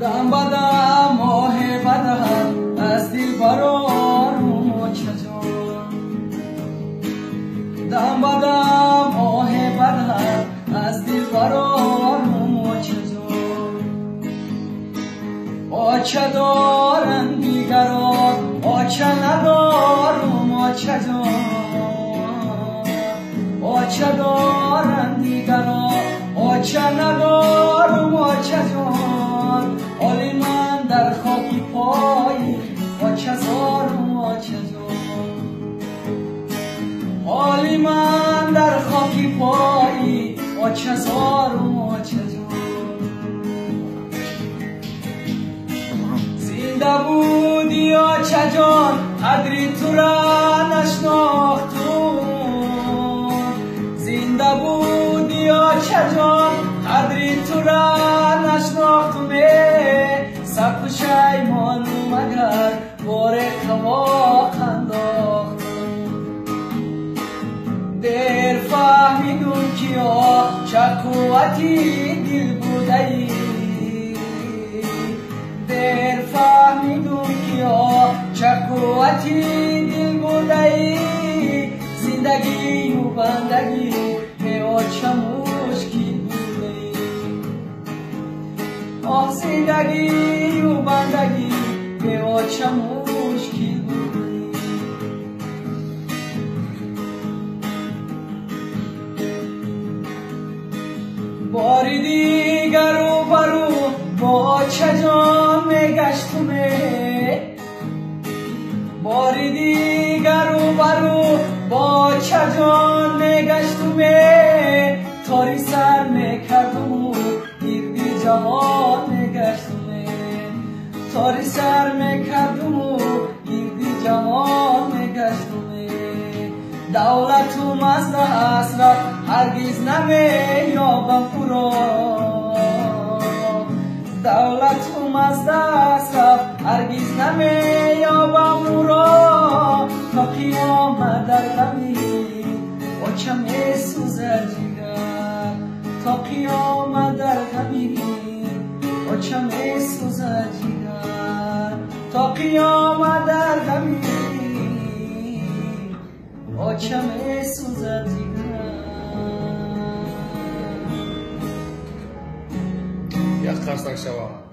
دم بدا ماه بدا از دل برارم چجان دم بدا ماه بدا از دل برارم چجان آچه دارن دیگران آچه ندارم آچه جان آچه دارن دیگران آچه ندارم آچه جان حالی من در خاکی پایی آچه زارم آچه جان حالی من در خاکی پایی آچه زارم آچه جان زنده بودی آچه جان قدری تو را نشناختم زنده بودی آچه جان قدری تو را نشناختم سخت و شیمانم اگر بار خواق انداختم دیر فهمیدم که چه قوتی دل بوده ای دیر فهمیدم که چه قوتی دل بوده ای زندگی و بندگی به آچه مشکل بوده ای آه زندگی و بندگی به آچه مشکل بوده ای باری دیگر رو برو با آچه جان میگشتم باری دیگر رو برو با آچه جان میگشتم تاری سر میکردم گردی جهان میگشتم تاری سر میکردم گردی جهان میگشتم دولتم از دست رفت هرگز نمییابم او را دولتم از دست رفت هرگز نمییابم او را تا قیامت در غمی آچه میسوزد جگر تا قیامت در غمی آچه میسوزد جگر تا قیامت در غمی آچه میسوزد جگر یک قرصک شوم